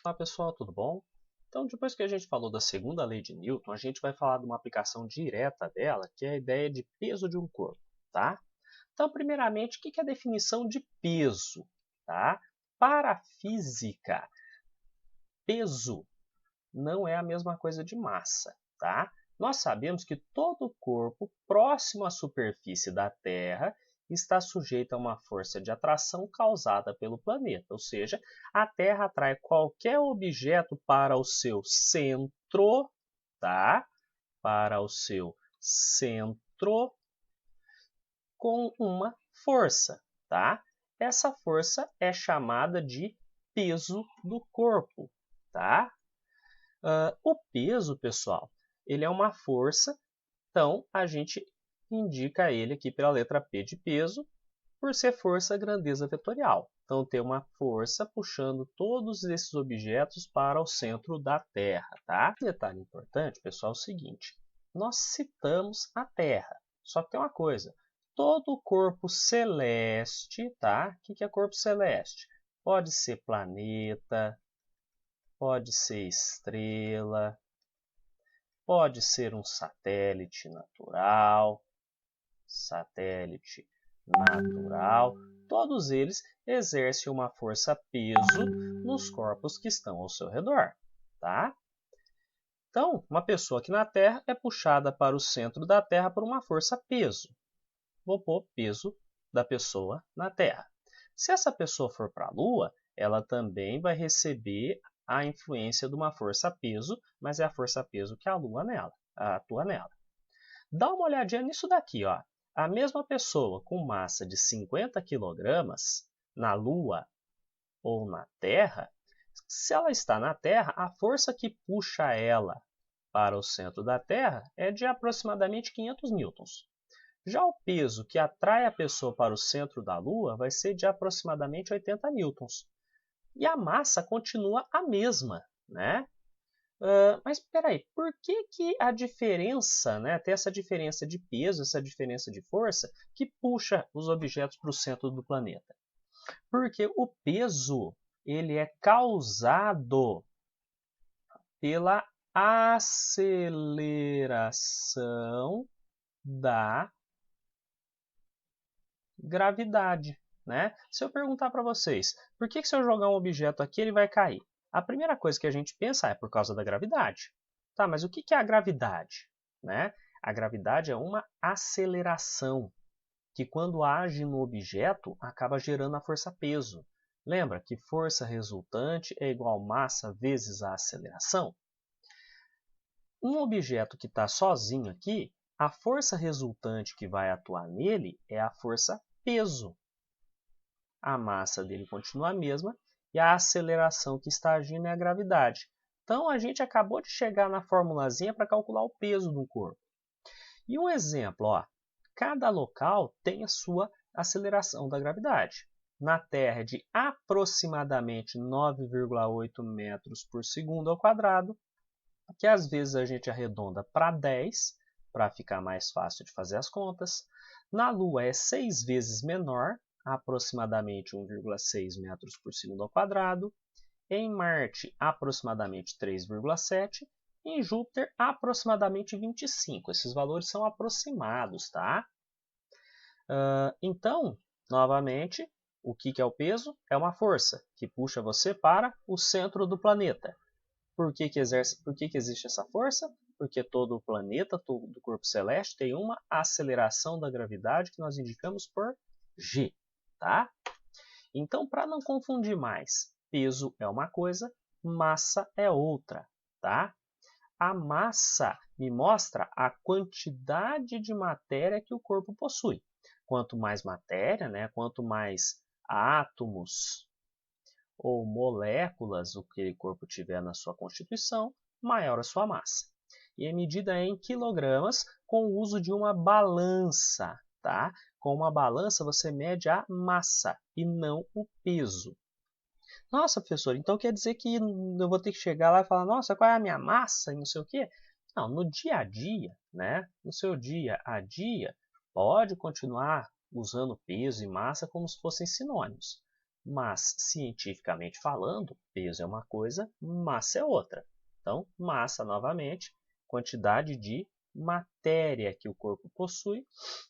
Olá pessoal, tudo bom? Então, depois que a gente falou da segunda lei de Newton, a gente vai falar de uma aplicação direta dela, que é a ideia de peso de um corpo, tá? Então, primeiramente, o que é a definição de peso, tá? Para a física, peso não é a mesma coisa de massa, tá? Nós sabemos que todo corpo próximo à superfície da Terra está sujeito a uma força de atração causada pelo planeta, ou seja, a Terra atrai qualquer objeto para o seu centro, tá? Para o seu centro com uma força, tá? Essa força é chamada de peso do corpo, tá? O peso, pessoal, ele é uma força, então a gente indica ele aqui pela letra P de peso, por ser força grandeza vetorial. Então tem uma força puxando todos esses objetos para o centro da Terra, tá? Detalhe importante, pessoal, é o seguinte: nós citamos a Terra, só que tem uma coisa: todo corpo celeste, tá? O que é corpo celeste? Pode ser planeta, pode ser estrela, pode ser um satélite natural, todos eles exercem uma força-peso nos corpos que estão ao seu redor, tá? Então, uma pessoa aqui na Terra é puxada para o centro da Terra por uma força-peso. Vou pôr peso da pessoa na Terra. Se essa pessoa for para a Lua, ela também vai receber a influência de uma força-peso, mas é a força-peso que a Lua atua nela. Dá uma olhadinha nisso daqui, ó. A mesma pessoa com massa de 50 kg na Lua ou na Terra, se ela está na Terra, a força que puxa ela para o centro da Terra é de aproximadamente 500 newtons. Já o peso que atrai a pessoa para o centro da Lua vai ser de aproximadamente 80 newtons. E a massa continua a mesma, né? Mas espera aí, por que a diferença, né, tem essa diferença de peso, essa diferença de força, que puxa os objetos para o centro do planeta? Porque o peso ele é causado pela aceleração da gravidade, né? Se eu perguntar para vocês, por que se eu jogar um objeto aqui ele vai cair? A primeira coisa que a gente pensa é por causa da gravidade. Tá, mas o que é a gravidade? Né? A gravidade é uma aceleração que, quando age no objeto, acaba gerando a força-peso. Lembra que força resultante é igual massa vezes a aceleração? Um objeto que está sozinho aqui, a força resultante que vai atuar nele é a força-peso. A massa dele continua a mesma e a aceleração que está agindo é a gravidade. Então, a gente acabou de chegar na formulazinha para calcular o peso do corpo. E um exemplo, ó, cada local tem a sua aceleração da gravidade. Na Terra é de aproximadamente 9,8 metros por segundo ao quadrado, que às vezes a gente arredonda para 10, para ficar mais fácil de fazer as contas. Na Lua é 6 vezes menor, aproximadamente 1,6 metros por segundo ao quadrado. Em Marte, aproximadamente 3,7. Em Júpiter, aproximadamente 25. Esses valores são aproximados, tá? Então, novamente, o que é o peso? É uma força que puxa você para o centro do planeta. Por que existe essa força? Porque todo o planeta, todo o corpo celeste, tem uma aceleração da gravidade que nós indicamos por G, tá? Então, para não confundir mais, peso é uma coisa, massa é outra, tá? A massa me mostra a quantidade de matéria que o corpo possui. Quanto mais matéria, né, quanto mais átomos ou moléculas o que o corpo tiver na sua constituição, maior a sua massa. E é medida em quilogramas com o uso de uma balança, tá? Com uma balança você mede a massa e não o peso. Nossa, professor, então quer dizer que eu vou ter que chegar lá e falar, nossa, qual é a minha massa e não sei o quê? Não, no dia a dia, né? No seu dia a dia, pode continuar usando peso e massa como se fossem sinônimos. Mas, cientificamente falando, peso é uma coisa, massa é outra. Então, massa, novamente, quantidade de matéria que o corpo possui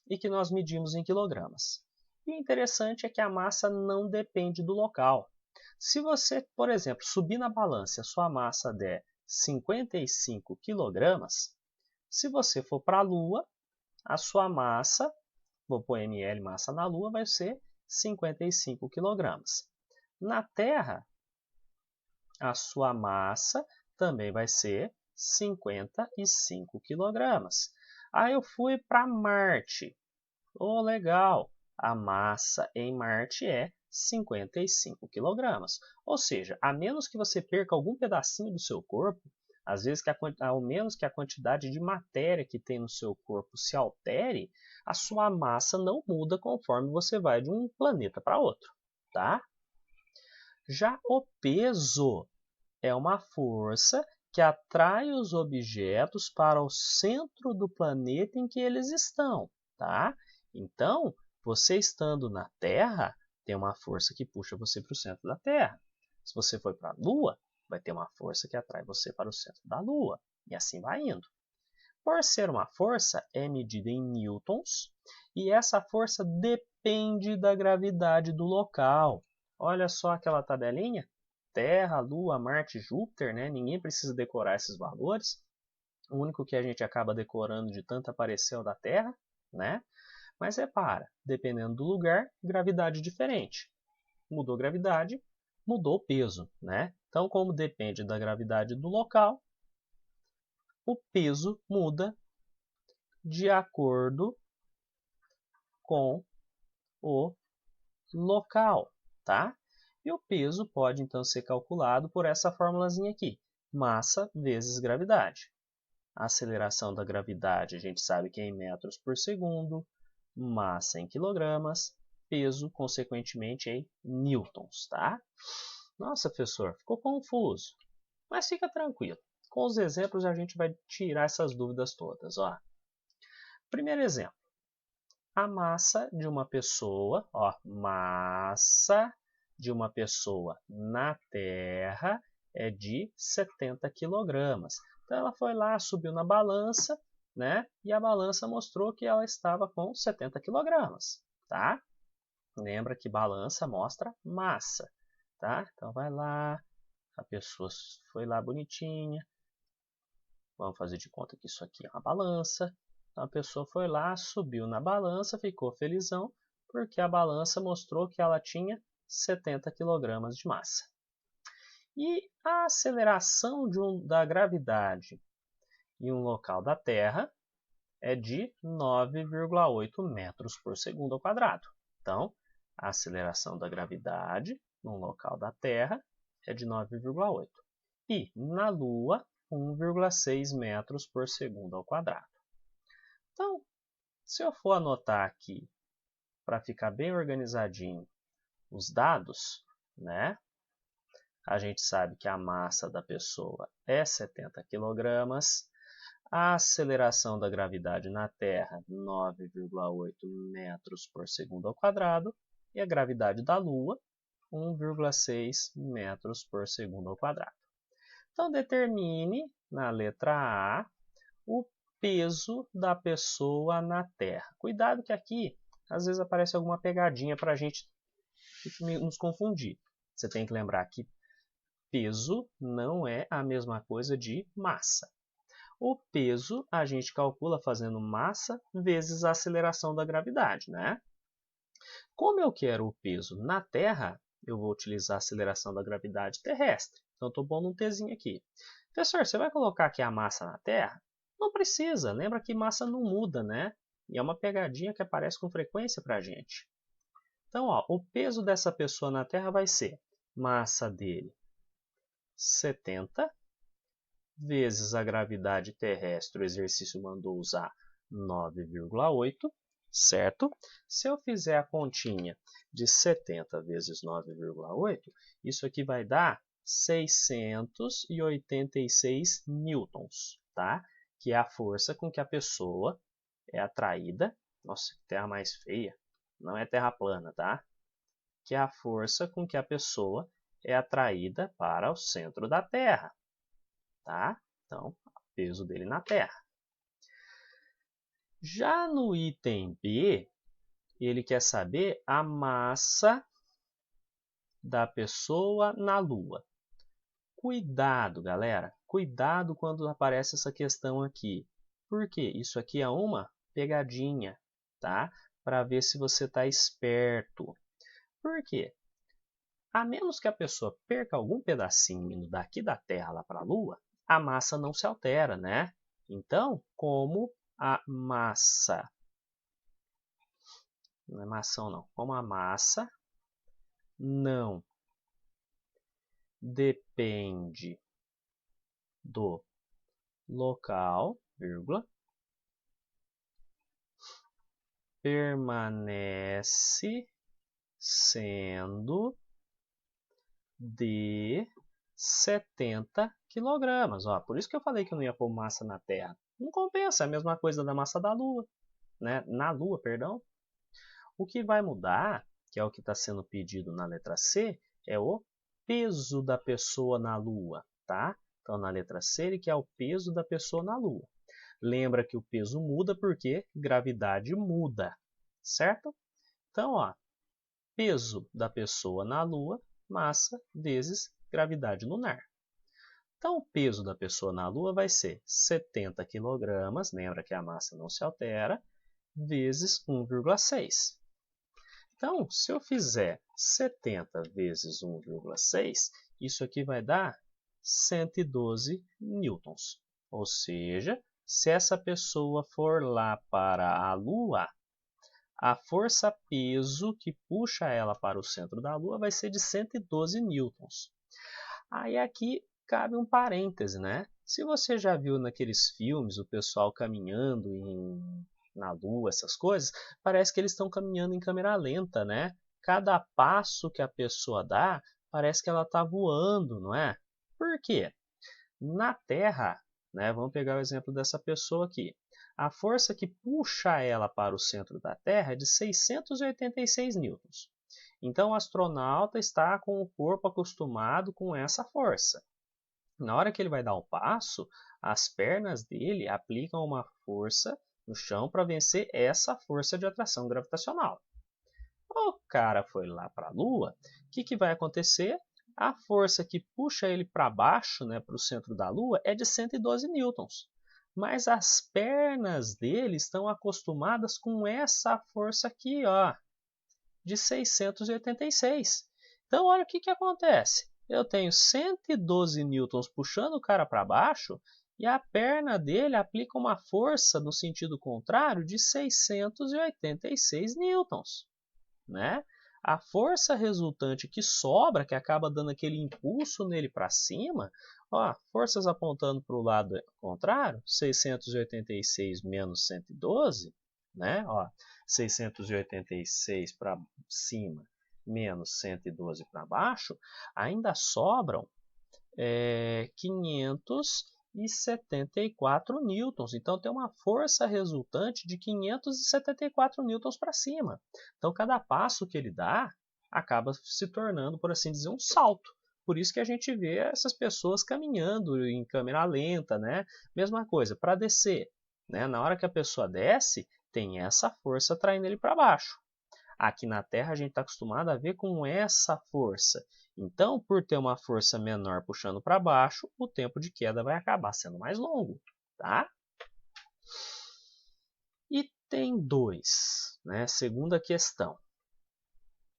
e que nós medimos em quilogramas. E o interessante é que a massa não depende do local. Se você, por exemplo, subir na balança e a sua massa der 55 quilogramas, se você for para a Lua, a sua massa, vou pôr ml massa na Lua, vai ser 55 quilogramas. Na Terra, a sua massa também vai ser 55 quilogramas. Aí eu fui para Marte. Oh, legal! A massa em Marte é 55 quilogramas. Ou seja, a menos que você perca algum pedacinho do seu corpo, às vezes ao menos que a quantidade de matéria que tem no seu corpo se altere, a sua massa não muda conforme você vai de um planeta para outro, tá? Já o peso é uma força que atrai os objetos para o centro do planeta em que eles estão, tá? Então, você estando na Terra, tem uma força que puxa você para o centro da Terra. Se você for para a Lua, vai ter uma força que atrai você para o centro da Lua. E assim vai indo. Por ser uma força, é medida em newtons, e essa força depende da gravidade do local. Olha só aquela tabelinha. Terra, Lua, Marte, Júpiter, né? Ninguém precisa decorar esses valores. O único que a gente acaba decorando de tanto aparecer é o da Terra, né? Mas repara, dependendo do lugar, gravidade diferente. Mudou a gravidade, mudou o peso, né? Então, como depende da gravidade do local, o peso muda de acordo com o local, tá? E o peso pode então ser calculado por essa formulazinha aqui, massa vezes gravidade. A aceleração da gravidade a gente sabe que é em metros por segundo, massa em quilogramas, peso, consequentemente, em newtons, tá? Nossa, professor, ficou confuso. Mas fica tranquilo. Com os exemplos a gente vai tirar essas dúvidas todas, ó. Primeiro exemplo. A massa de uma pessoa, ó, massa de uma pessoa na Terra é de 70 quilogramas. Então ela foi lá, subiu na balança, né? E a balança mostrou que ela estava com 70 quilogramas, tá? Lembra que balança mostra massa, tá? Então vai lá, a pessoa foi lá bonitinha. Vamos fazer de conta que isso aqui é uma balança. Então a pessoa foi lá, subiu na balança, ficou felizão, porque a balança mostrou que ela tinha 70 kg de massa. E a aceleração da gravidade em um local da Terra é de 9,8 metros por segundo ao quadrado. Então, a aceleração da gravidade num local da Terra é de 9,8. E na Lua, 1,6 metros por segundo ao quadrado. Então, se eu for anotar aqui, para ficar bem organizadinho, os dados, né? A gente sabe que a massa da pessoa é 70 kg, a aceleração da gravidade na Terra, 9,8 metros por segundo ao quadrado, e a gravidade da Lua, 1,6 metros por segundo ao quadrado. Então, determine, na letra A, o peso da pessoa na Terra. Cuidado que aqui, às vezes, aparece alguma pegadinha para a gente nos confundir. Você tem que lembrar que peso não é a mesma coisa de massa. O peso a gente calcula fazendo massa vezes a aceleração da gravidade, né? Como eu quero o peso na Terra, eu vou utilizar a aceleração da gravidade terrestre. Então, estou pondo um Tzinho aqui. Professor, você vai colocar aqui a massa na Terra? Não precisa, lembra que massa não muda, né? E é uma pegadinha que aparece com frequência para a gente. Então, ó, o peso dessa pessoa na Terra vai ser massa dele 70 vezes a gravidade terrestre, o exercício mandou usar 9,8, certo? Se eu fizer a continha de 70 vezes 9,8, isso aqui vai dar 686 newtons, tá? Que é a força com que a pessoa é atraída. Nossa, que terra mais feia. Não é terra plana, tá? que é a força com que a pessoa é atraída para o centro da Terra. Tá? Então, o peso dele na Terra. Já no item B, ele quer saber a massa da pessoa na Lua. Cuidado, galera. Cuidado quando aparece essa questão aqui. Por quê? Isso aqui é uma pegadinha, tá? Para ver se você está esperto. Por quê? A menos que a pessoa perca algum pedacinho indo daqui da Terra lá para a Lua, a massa não se altera, né? Então, como a massa, não é maçã não, como a massa não depende do local, vírgula, permanece sendo de 70 quilogramas. Ó, por isso que eu falei que eu não ia pôr massa na Terra. Não compensa, é a mesma coisa da massa da Lua, né? Na Lua, perdão. O que vai mudar, que é o que está sendo pedido na letra C, é o peso da pessoa na Lua, tá? Então, na letra C, ele quer o peso da pessoa na Lua. Lembra que o peso muda porque gravidade muda, certo? Então, ó, peso da pessoa na Lua, massa vezes gravidade lunar. Então, o peso da pessoa na Lua vai ser 70 kg, lembra que a massa não se altera, vezes 1,6. Então, se eu fizer 70 vezes 1,6, isso aqui vai dar 112 newtons. Ou seja, se essa pessoa for lá para a Lua, a força-peso que puxa ela para o centro da Lua vai ser de 112 newtons. Aí aqui cabe um parêntese, né? Se você já viu naqueles filmes o pessoal caminhando na Lua, essas coisas, parece que eles estão caminhando em câmera lenta, né? Cada passo que a pessoa dá, parece que ela está voando, não é? Por quê? Na Terra, né, vamos pegar o exemplo dessa pessoa aqui. A força que puxa ela para o centro da Terra é de 686 newtons. Então, o astronauta está com o corpo acostumado com essa força. Na hora que ele vai dar um passo, as pernas dele aplicam uma força no chão para vencer essa força de atração gravitacional. O cara foi lá para a Lua, o que vai acontecer? A força que puxa ele para baixo, né, para o centro da Lua, é de 112 newtons. Mas as pernas dele estão acostumadas com essa força aqui, ó, de 686. Então, olha o que acontece. Eu tenho 112 newtons puxando o cara para baixo e a perna dele aplica uma força no sentido contrário de 686 newtons, né? A força resultante que sobra, que acaba dando aquele impulso nele para cima, ó, forças apontando para o lado contrário, 686 menos 112, né? Ó, 686 para cima menos 112 para baixo, ainda sobram 574 newtons. Então, tem uma força resultante de 574 newtons para cima. Então, cada passo que ele dá acaba se tornando, por assim dizer, um salto. Por isso que a gente vê essas pessoas caminhando em câmera lenta, né? Mesma coisa, para descer, né? Na hora que a pessoa desce, tem essa força atraindo ele para baixo. Aqui na Terra a gente está acostumado a ver com essa força. Então, por ter uma força menor puxando para baixo, o tempo de queda vai acabar sendo mais longo, tá? Item 2, né? Segunda questão.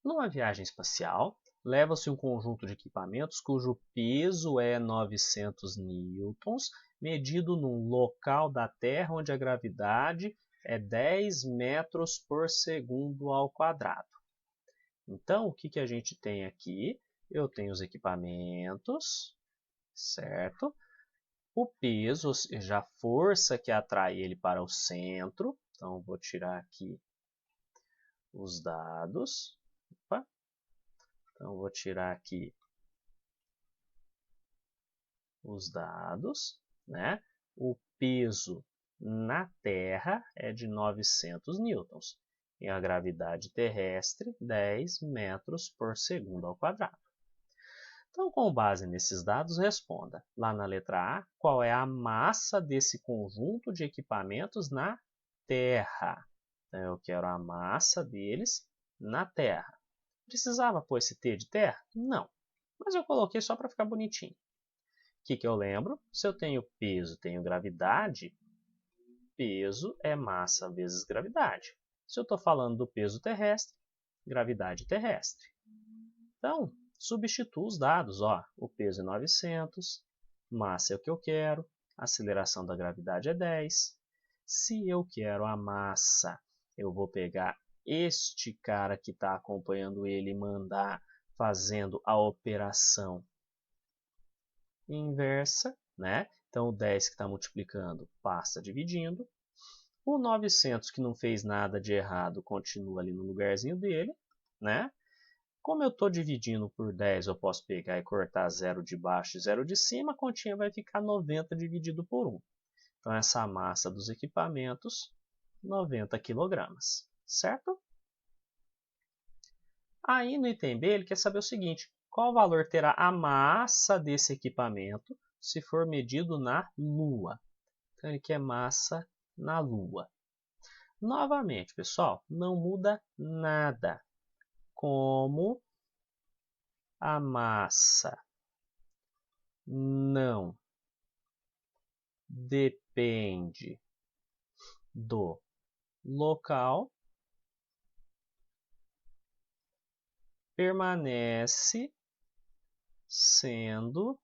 Numa viagem espacial, leva-se um conjunto de equipamentos cujo peso é 900 newtons, medido num local da Terra onde a gravidade é 10 metros por segundo ao quadrado. Então, o que a gente tem aqui? Eu tenho os equipamentos, certo? O peso, ou seja, a força que atrai ele para o centro. Então, vou tirar aqui os dados. Opa. Então, vou tirar aqui os dados, né? O peso na Terra é de 900 newtons. E a gravidade terrestre, 10 metros por segundo ao quadrado. Então, com base nesses dados, responda, lá na letra A, qual é a massa desse conjunto de equipamentos na Terra. Então, eu quero a massa deles na Terra. Precisava pôr esse T de terra? Não, mas eu coloquei só para ficar bonitinho. O que eu lembro? Se eu tenho peso, tenho gravidade, peso é massa vezes gravidade. Se eu estou falando do peso terrestre, gravidade terrestre. Então, substituo os dados. Ó, o peso é 900, massa é o que eu quero, a aceleração da gravidade é 10. Se eu quero a massa, eu vou pegar este cara que está acompanhando ele e mandar fazendo a operação inversa, né? Então, o 10 que está multiplicando passa dividindo. O 900 que não fez nada de errado continua ali no lugarzinho dele, né? Como eu estou dividindo por 10, eu posso pegar e cortar 0 de baixo e 0 de cima, a continha vai ficar 90 dividido por 1. Então, essa massa dos equipamentos, 90 kg, certo? Aí, no item B, ele quer saber o seguinte, qual valor terá a massa desse equipamento se for medido na Lua? Então, ele quer massa na Lua. Novamente, pessoal, não muda nada. Como a massa não depende do local, permanece sendo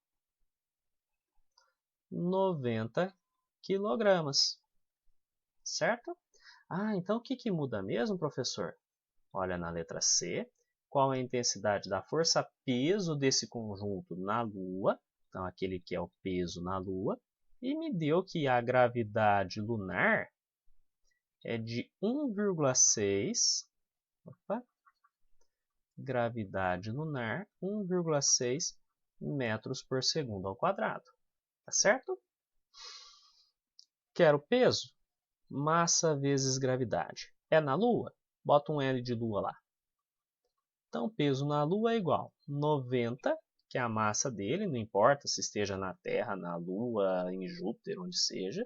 90 kg. Certo? Ah, então o que muda mesmo, professor? Olha na letra C. Qual é a intensidade da força-peso desse conjunto na Lua? Então, aquele que é o peso na Lua. E me deu que a gravidade lunar é de 1,6. Gravidade lunar, 1,6 metros por segundo ao quadrado. Tá certo? Quero peso? Massa vezes gravidade. É na Lua? Bota um L de Lua lá. Então, peso na Lua é igual a 90, que é a massa dele, não importa se esteja na Terra, na Lua, em Júpiter, onde seja,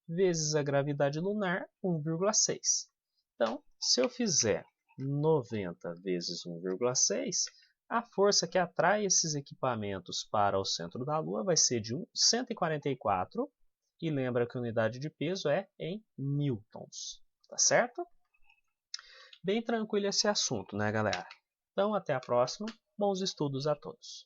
vezes a gravidade lunar, 1,6. Então, se eu fizer 90 vezes 1,6, a força que atrai esses equipamentos para o centro da Lua vai ser de 144, e lembra que a unidade de peso é em newtons, tá certo? Bem tranquilo esse assunto, né, galera? Então, até a próxima. Bons estudos a todos.